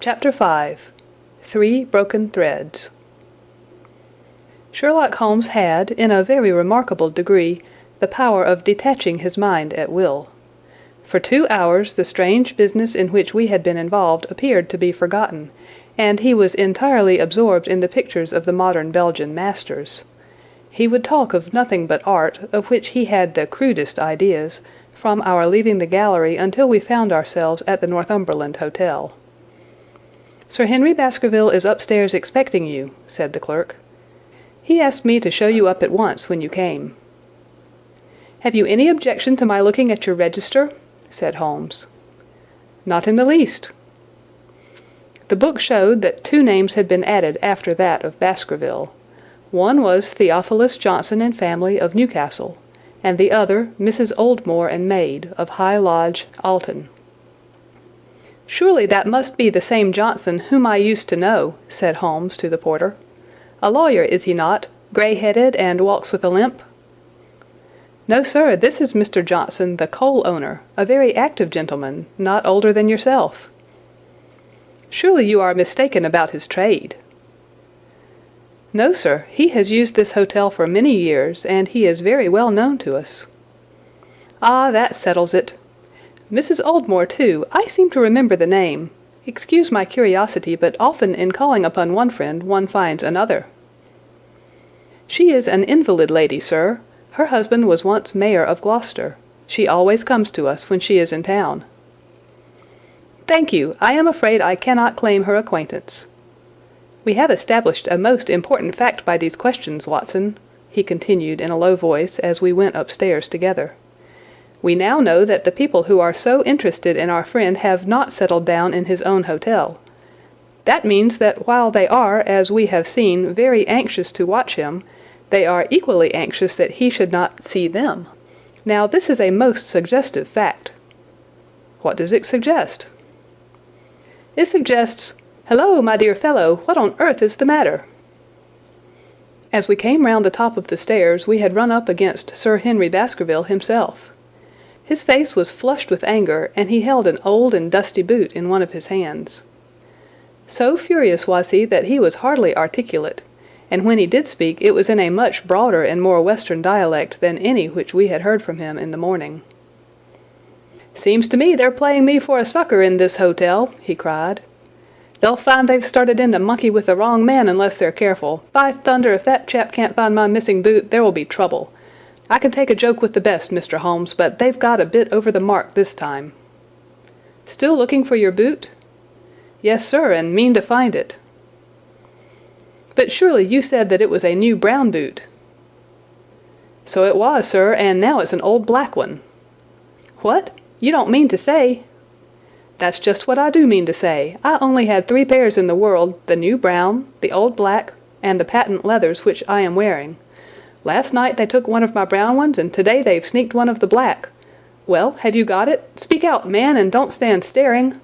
Chapter 5. 3 Broken Threads. Sherlock Holmes had, in a very remarkable degree, the power of detaching his mind at will. For 2 hours the strange business in which we had been involved appeared to be forgotten, and he was entirely absorbed in the pictures of the modern Belgian masters. He would talk of nothing but art, of which he had the crudest ideas, from our leaving the gallery until we found ourselves at the Northumberland Hotel. "Sir Henry Baskerville is upstairs expecting you," said the clerk. "He asked me to show you up at once when you came." "Have you any objection to my looking at your register?" said Holmes. "Not in the least." The book showed that 2 names had been added after that of Baskerville. One was Theophilus Johnson and family, of Newcastle, and the other Mrs. Oldmore and maid, of High Lodge, Alton. "Surely that must be the same Johnson whom I used to know," said Holmes to the porter. "A lawyer, is he not, grey-headed and walks with a limp?" "No, sir, this is Mr. Johnson, the coal owner, a very active gentleman, not older than yourself." "Surely you are mistaken about his trade." "No, sir, he has used this hotel for many years, and he is very well known to us." "Ah, that settles it. Mrs. Oldmore, too, I seem to remember the name. Excuse my curiosity, but often in calling upon one friend one finds another." "She is an invalid lady, sir. Her husband was once mayor of Gloucester. She always comes to us when she is in town." "Thank you. I am afraid I cannot claim her acquaintance. We have established a most important fact by these questions, Watson," he continued in a low voice as we went upstairs together. "We now know that the people who are so interested in our friend have not settled down in his own hotel. That means that while they are, as we have seen, very anxious to watch him, they are equally anxious that he should not see them. Now this is a most suggestive fact." "What does it suggest?" "It suggests— Hello, my dear fellow, what on earth is the matter?" As we came round the top of the stairs we had run up against Sir Henry Baskerville himself. His face was flushed with anger, and he held an old and dusty boot in one of his hands. So furious was he that he was hardly articulate, and when he did speak it was in a much broader and more western dialect than any which we had heard from him in the morning. "Seems to me they're playing me for a sucker in this hotel," he cried. "They'll find they've started in to monkey with the wrong man unless they're careful. By thunder, if that chap can't find my missing boot, there will be trouble. I can take a joke with the best, Mr. Holmes, but they've got a bit over the mark this time." "Still looking for your boot?" "Yes, sir, and mean to find it." "But surely you said that it was a new brown boot." "So it was, sir, and now it's an old black one." "What? You don't mean to say—" "That's just what I do mean to say. I only had 3 pairs in the world, the new brown, the old black, and the patent leathers which I am wearing. Last night they took one of my brown ones, and today they've sneaked one of the black. Well, have you got it? Speak out, man, and don't stand staring."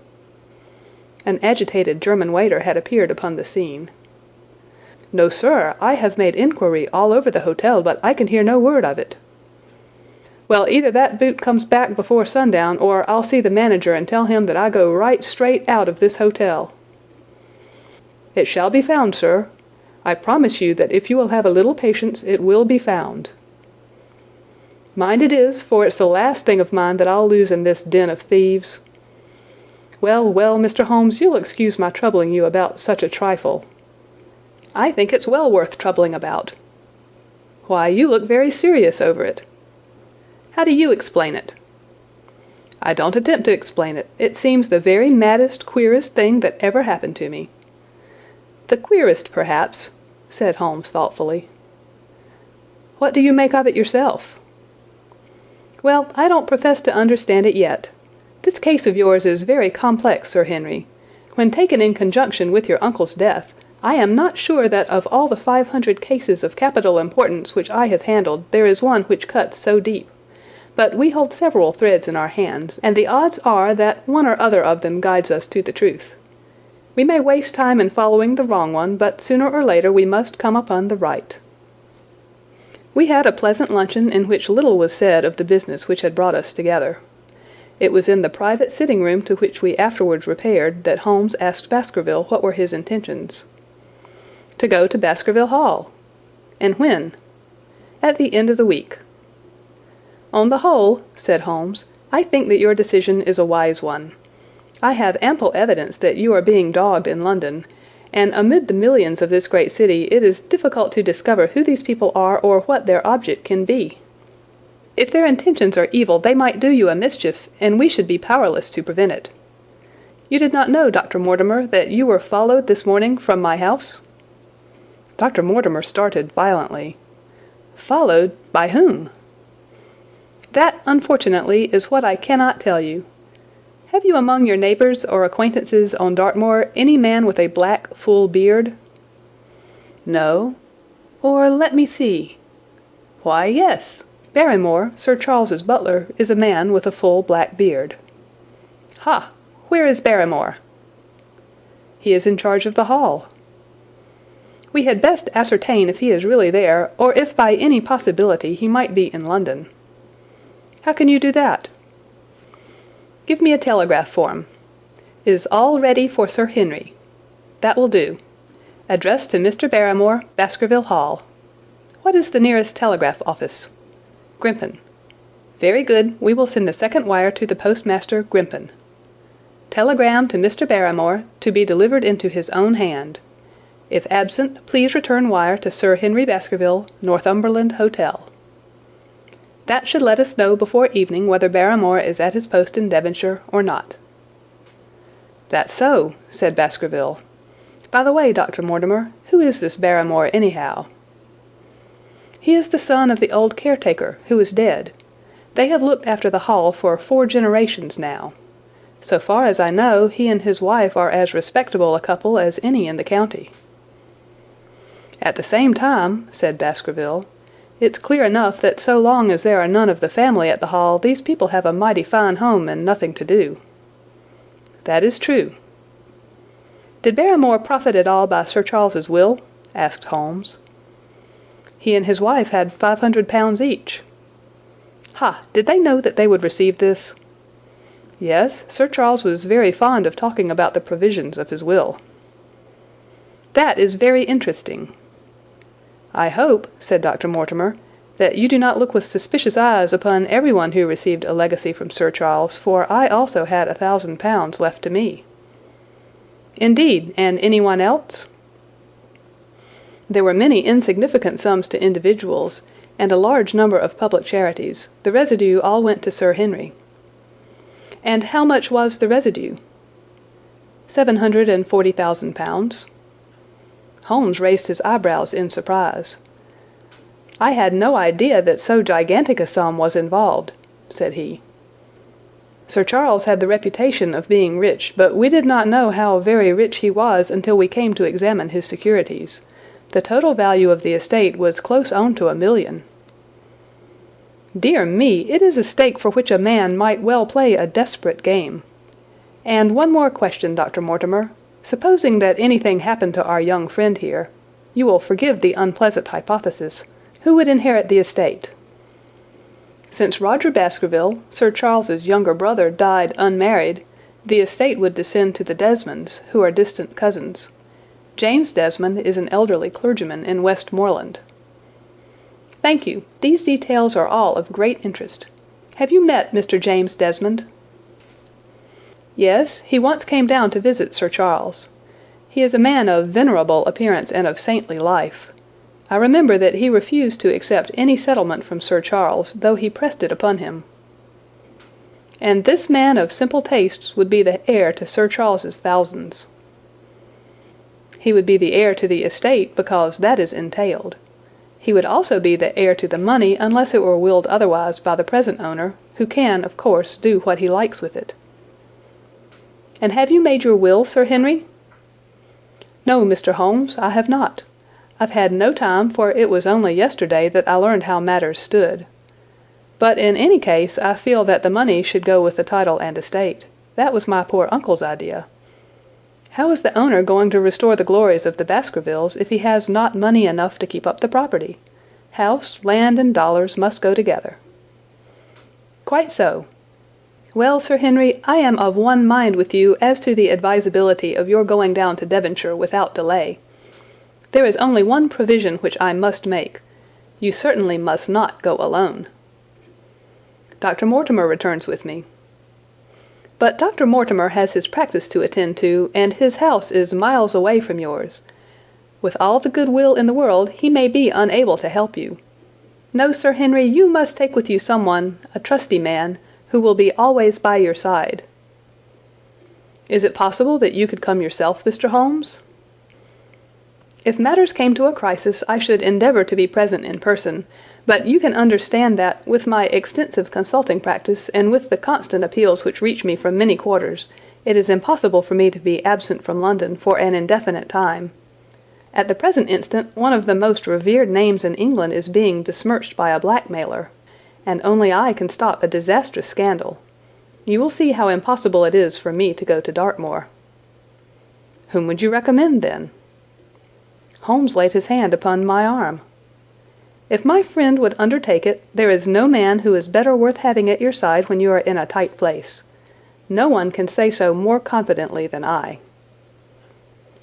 An agitated German waiter had appeared upon the scene. "No, sir, I have made inquiry all over the hotel, but I can hear no word of it." "Well, either that boot comes back before sundown, or I'll see the manager and tell him that I go right straight out of this hotel." "It shall be found, sir. I promise you that if you will have a little patience it will be found." "Mind it is, for it's the last thing of mine that I'll lose in this den of thieves." "Well, well, Mr. Holmes, you'll excuse my troubling you about such a trifle." "I think it's well worth troubling about." "Why, you look very serious over it." "How do you explain it?" "I don't attempt to explain it. It seems the very maddest, queerest thing that ever happened to me." "The queerest, perhaps," said Holmes thoughtfully. "What do you make of it yourself?" "Well, I don't profess to understand it yet. This case of yours is very complex, Sir Henry. When taken in conjunction with your uncle's death, I am not sure that of all the 500 cases of capital importance which I have handled there is one which cuts so deep. But we hold several threads in our hands, and the odds are that one or other of them guides us to the truth. We may waste time in following the wrong one, but sooner or later we must come upon the right. We had a pleasant luncheon in which little was said of the business which had brought us together. It was in the private sitting-room to which we afterwards repaired that Holmes asked Baskerville what were his intentions. To go to Baskerville Hall. And when? At the end of the week. On the whole, said Holmes, I think that your decision is a wise one. I have ample evidence that you are being dogged in London, and amid the millions of this great city it is difficult to discover who these people are or what their object can be. If their intentions are evil, they might do you a mischief, and we should be powerless to prevent it. You did not know, Dr. Mortimer, that you were followed this morning from my house? Dr. Mortimer started violently. Followed by whom? That, unfortunately, is what I cannot tell you. Have you among your neighbours or acquaintances on Dartmoor any man with a black, full beard? No. Or let me see. Why, yes. Barrymore, Sir Charles's butler, is a man with a full black beard. Ha! Where is Barrymore? He is in charge of the hall. We had best ascertain if he is really there, or if by any possibility he might be in London. How can you do that? Give me a telegraph form. Is all ready for Sir Henry. That will do. Address to Mr. Barrymore, Baskerville Hall. What is the nearest telegraph office? Grimpen. Very good. We will send a second wire to the postmaster, Grimpen. Telegram to Mr. Barrymore, to be delivered into his own hand. If absent, please return wire to Sir Henry Baskerville, Northumberland Hotel. That should let us know before evening whether Barrymore is at his post in Devonshire or not. That's so, said Baskerville. By the way, Dr. Mortimer, who is this Barrymore anyhow? He is the son of the old caretaker, who is dead. They have looked after the hall for 4 generations now. So far as I know, he and his wife are as respectable a couple as any in the county. At the same time, said Baskerville, it's clear enough that so long as there are none of the family at the hall, these people have a mighty fine home and nothing to do. That is true. Did Barrymore profit at all by Sir Charles's will? Asked Holmes. He and his wife had £500 each. Ha! Did they know that they would receive this? Yes, Sir Charles was very fond of talking about the provisions of his will. That is very interesting. I hope, said Dr. Mortimer, that you do not look with suspicious eyes upon everyone who received a legacy from Sir Charles, for I also had £1,000 left to me. Indeed, and anyone else? There were many insignificant sums to individuals, and a large number of public charities. The residue all went to Sir Henry. And how much was the residue? £740,000. Holmes raised his eyebrows in surprise. I had no idea that so gigantic a sum was involved, said he. Sir Charles had the reputation of being rich, but we did not know how very rich he was until we came to examine his securities. The total value of the estate was close on to £1 million. Dear me, it is a stake for which a man might well play a desperate game. And one more question, Dr. Mortimer. Supposing that anything happened to our young friend here, you will forgive the unpleasant hypothesis, who would inherit the estate? Since Roger Baskerville, Sir Charles's younger brother, died unmarried, the estate would descend to the Desmonds, who are distant cousins. James Desmond is an elderly clergyman in Westmoreland. Thank you. These details are all of great interest. Have you met Mr. James Desmond? Yes, he once came down to visit Sir Charles. He is a man of venerable appearance and of saintly life. I remember that he refused to accept any settlement from Sir Charles, though he pressed it upon him. And this man of simple tastes would be the heir to Sir Charles's thousands. He would be the heir to the estate because that is entailed. He would also be the heir to the money unless it were willed otherwise by the present owner, who can, of course, do what he likes with it. And have you made your will, Sir Henry? No, Mr. Holmes, I have not. I've had no time, for it was only yesterday that I learned how matters stood. But in any case, I feel that the money should go with the title and estate. That was my poor uncle's idea. How is the owner going to restore the glories of the Baskervilles if he has not money enough to keep up the property? House, land, and dollars must go together. Quite so. Well, Sir Henry, I am of one mind with you as to the advisability of your going down to Devonshire without delay. There is only one provision which I must make. You certainly must not go alone. Dr. Mortimer returns with me. But Dr. Mortimer has his practice to attend to, and his house is miles away from yours. With all the good will in the world, he may be unable to help you. No, Sir Henry, you must take with you someone, a trusty man, who will be always by your side. Is it possible that you could come yourself, Mr. Holmes? If matters came to a crisis, I should endeavour to be present in person, but you can understand that, with my extensive consulting practice, and with the constant appeals which reach me from many quarters, it is impossible for me to be absent from London for an indefinite time. At the present instant, one of the most revered names in England is being besmirched by a blackmailer, and only I can stop a disastrous scandal. You will see how impossible it is for me to go to Dartmoor." "Whom would you recommend, then?" Holmes laid his hand upon my arm. "If my friend would undertake it, there is no man who is better worth having at your side when you are in a tight place. No one can say so more confidently than I."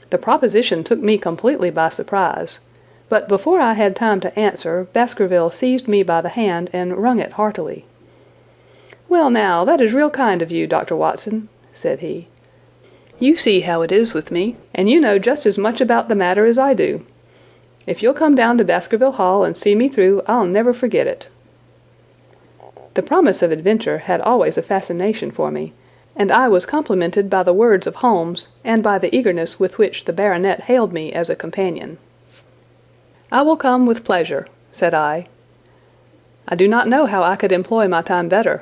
The proposition took me completely by surprise, but before I had time to answer, Baskerville seized me by the hand and wrung it heartily. "Well now, that is real kind of you, Dr. Watson," said he. "You see how it is with me, and you know just as much about the matter as I do. If you'll come down to Baskerville Hall and see me through, I'll never forget it." The promise of adventure had always a fascination for me, and I was complimented by the words of Holmes and by the eagerness with which the baronet hailed me as a companion. "I will come with pleasure," said I. "I do not know how I could employ my time better."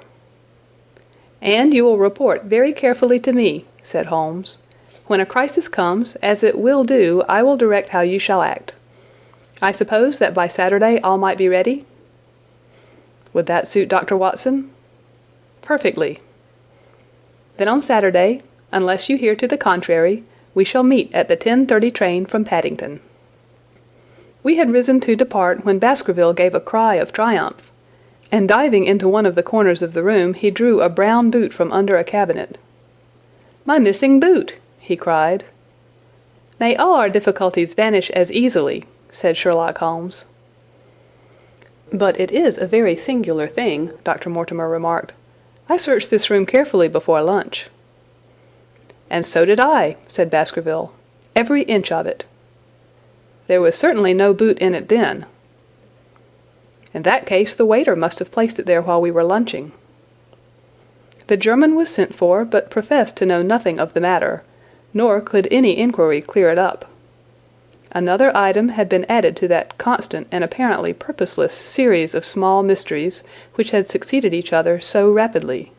"And you will report very carefully to me," said Holmes. "When a crisis comes, as it will do, I will direct how you shall act. I suppose that by Saturday all might be ready?" "Would that suit Dr. Watson?" "Perfectly." "Then on Saturday, unless you hear to the contrary, we shall meet at the 10:30 train from Paddington." We had risen to depart when Baskerville gave a cry of triumph, and diving into one of the corners of the room he drew a brown boot from under a cabinet. "My missing boot!" he cried. "May all our difficulties vanish as easily," said Sherlock Holmes. "But it is a very singular thing," Dr. Mortimer remarked. "I searched this room carefully before lunch." "And so did I," said Baskerville. "Every inch of it." "There was certainly no boot in it then." "In that case the waiter must have placed it there while we were lunching." The German was sent for, but professed to know nothing of the matter, nor could any inquiry clear it up. Another item had been added to that constant and apparently purposeless series of small mysteries which had succeeded each other so rapidly.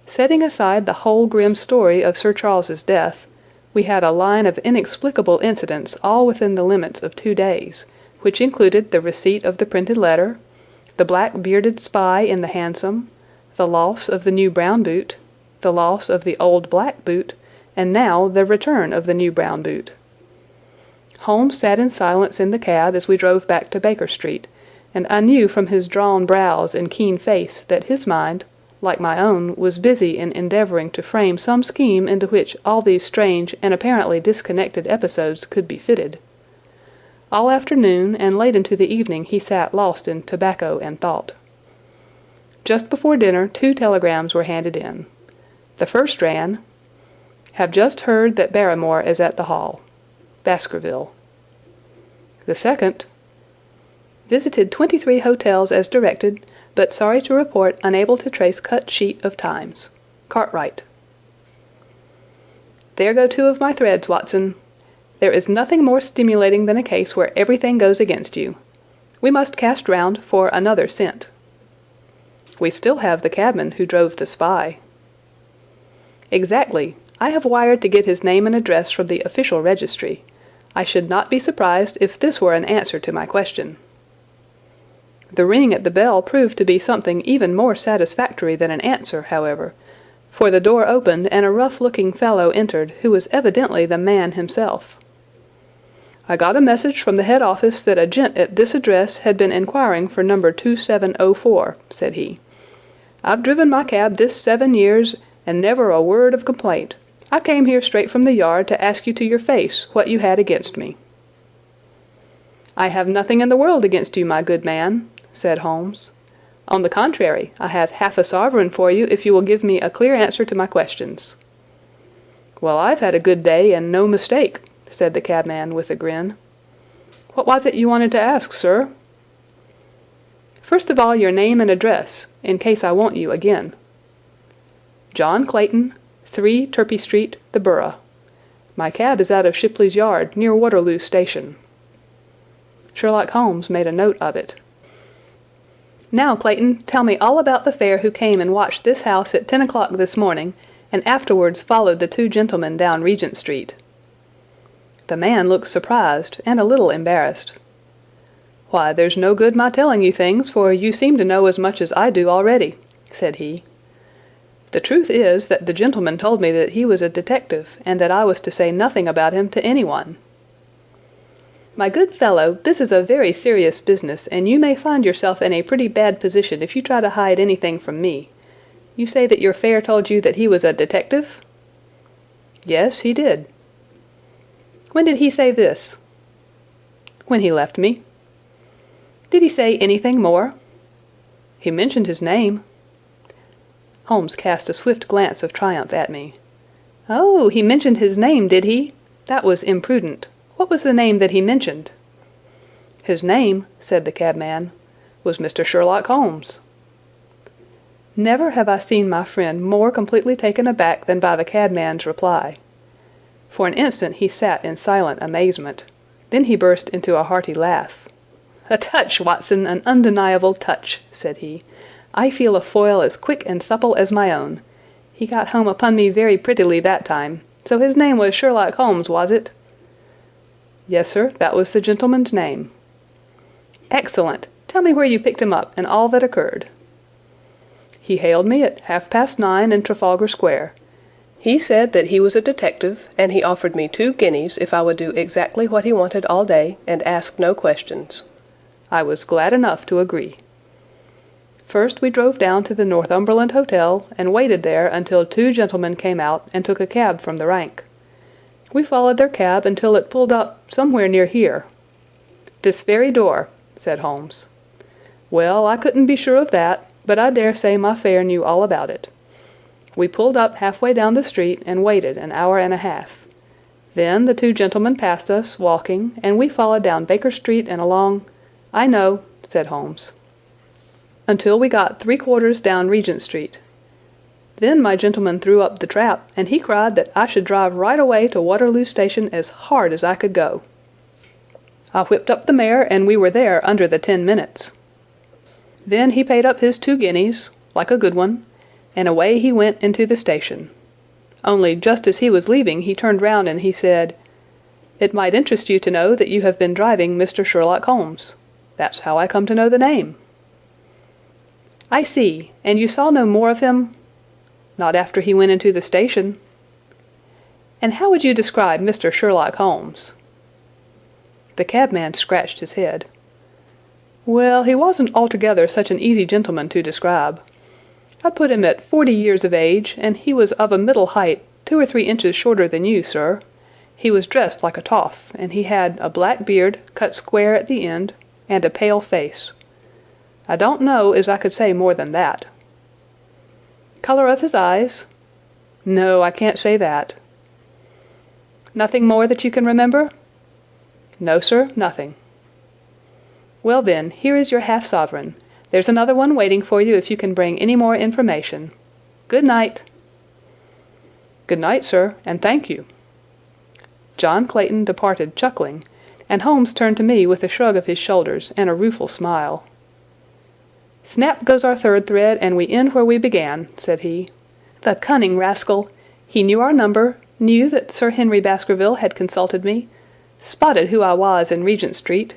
Setting aside the whole grim story of Sir Charles's death, we had a line of inexplicable incidents all within the limits of 2 days, which included the receipt of the printed letter, the black bearded spy in the hansom, the loss of the new brown boot, the loss of the old black boot, and now the return of the new brown boot. Holmes sat in silence in the cab as we drove back to Baker Street, and I knew from his drawn brows and keen face that his mind, like my own, was busy in endeavouring to frame some scheme into which all these strange and apparently disconnected episodes could be fitted. All afternoon and late into the evening he sat lost in tobacco and thought. Just before dinner 2 telegrams were handed in. The first ran, "Have just heard that Barrymore is at the Hall. Baskerville." The second, "Visited 23 hotels as directed, but sorry to report unable to trace cut sheet of Times. Cartwright." There go 2 of my threads, Watson. There is nothing more stimulating than a case where everything goes against you. We must cast round for another scent. We still have the cabman who drove the spy. Exactly. I have wired to get his name and address from the official registry. I should not be surprised if this were an answer to my question. The ring at the bell proved to be something even more satisfactory than an answer, however, for the door opened and a rough-looking fellow entered who was evidently the man himself. "I got a message from the head office that a gent at this address had been inquiring for number 2704, said he. I've driven my cab this 7 years, and never a word of complaint. I came here straight from the yard to ask you to your face what you had against me." "I have nothing in the world against you, my good man," said Holmes. "On the contrary, I have half a sovereign for you if you will give me a clear answer to my questions." "Well, I've had a good day, and no mistake," said the cabman with a grin. "What was it you wanted to ask, sir?" "First of all, your name and address, in case I want you again." "John Clayton, 3 Turpey Street, the Borough. My cab is out of Shipley's Yard, near Waterloo Station." Sherlock Holmes made a note of it. "Now, Clayton, tell me all about the fare who came and watched this house at 10 o'clock this morning, and afterwards followed the 2 gentlemen down Regent Street." The man looked surprised and a little embarrassed. "Why, there's no good my telling you things, for you seem to know as much as I do already," said he. "The truth is that the gentleman told me that he was a detective, and that I was to say nothing about him to anyone." "My good fellow, this is a very serious business, and you may find yourself in a pretty bad position if you try to hide anything from me. You say that your fare told you that he was a detective?" "Yes, he did." "When did he say this?" "When he left me." "Did he say anything more?" "He mentioned his name." Holmes cast a swift glance of triumph at me. "Oh, he mentioned his name, did he? That was imprudent. What was the name that he mentioned?" "His name," said the cabman, "was Mr. Sherlock Holmes." Never have I seen my friend more completely taken aback than by the cabman's reply. For an instant he sat in silent amazement. Then he burst into a hearty laugh. "A touch, Watson, an undeniable touch," said he. "I feel a foil as quick and supple as my own. He got home upon me very prettily that time. So his name was Sherlock Holmes, was it?" "Yes, sir, that was the gentleman's name." "Excellent. Tell me where you picked him up, and all that occurred." "He hailed me at 9:30 in Trafalgar Square. He said that he was a detective, and he offered me 2 guineas if I would do exactly what he wanted all day, and ask no questions. I was glad enough to agree. First we drove down to the Northumberland Hotel, and waited there until 2 gentlemen came out and took a cab from the rank. We followed their cab until it pulled up somewhere near here." "This very door," said Holmes. "Well, I couldn't be sure of that, but I dare say my fare knew all about it. We pulled up halfway down the street and waited an hour and a half. Then the 2 gentlemen passed us, walking, and we followed down Baker Street and along—" "I know," said Holmes. "Until we got 3/4 down Regent Street. Then my gentleman threw up the trap, and he cried that I should drive right away to Waterloo Station as hard as I could go. I whipped up the mare, and we were there under the 10 minutes. Then he paid up his 2 guineas, like a good one, and away he went into the station. Only just as he was leaving he turned round and he said, 'It might interest you to know that you have been driving Mr. Sherlock Holmes. That's how I come to know the name.'" "I see. And you saw no more of him?" "Not after he went into the station." "And how would you describe Mr. Sherlock Holmes?" The cabman scratched his head. "Well, he wasn't altogether such an easy gentleman to describe. I'd put him at 40 years of age, and he was of a middle height, 2 or 3 inches shorter than you, sir. He was dressed like a toff, and he had a black beard, cut square at the end, and a pale face. I don't know as I could say more than that." "Color of his eyes?" "No, I can't say that." "Nothing more that you can remember?" "No, sir, nothing." "Well, then, here is your half-sovereign. There's another one waiting for you if you can bring any more information. Good night." "Good night, sir, and thank you." John Clayton departed chuckling, and Holmes turned to me with a shrug of his shoulders and a rueful smile. "Snap goes our 3rd thread, and we end where we began," said he. "The cunning rascal! He knew our number, knew that Sir Henry Baskerville had consulted me, spotted who I was in Regent Street,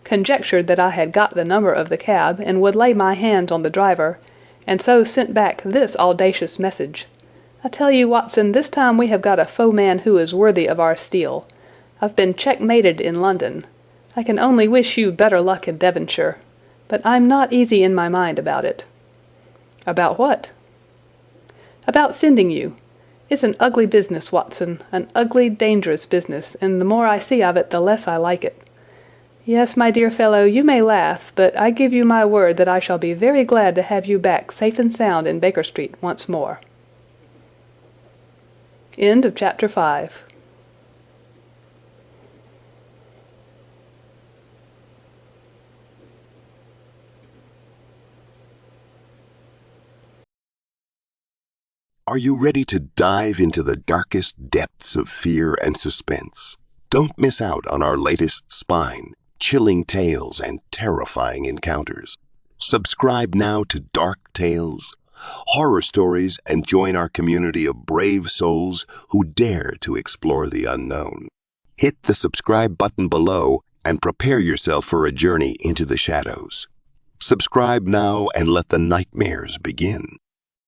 conjectured that I had got the number of the cab and would lay my hands on the driver, and so sent back this audacious message. I tell you, Watson, this time we have got a foeman who is worthy of our steel. I've been checkmated in London. I can only wish you better luck in Devonshire, but I'm not easy in my mind about it. About what? About sending you. It's an ugly business, Watson, an ugly, dangerous business, and the more I see of it, the less I like it. Yes, my dear fellow, you may laugh, but I give you my word that I shall be very glad to have you back safe and sound in Baker Street once more. End of Chapter 5. Are you ready to dive into the darkest depths of fear and suspense? Don't miss out on our latest spine-chilling tales and terrifying encounters. Subscribe now to Dark Tales, Horror Stories, and join our community of brave souls who dare to explore the unknown. Hit the subscribe button below and prepare yourself for a journey into the shadows. Subscribe now and let the nightmares begin.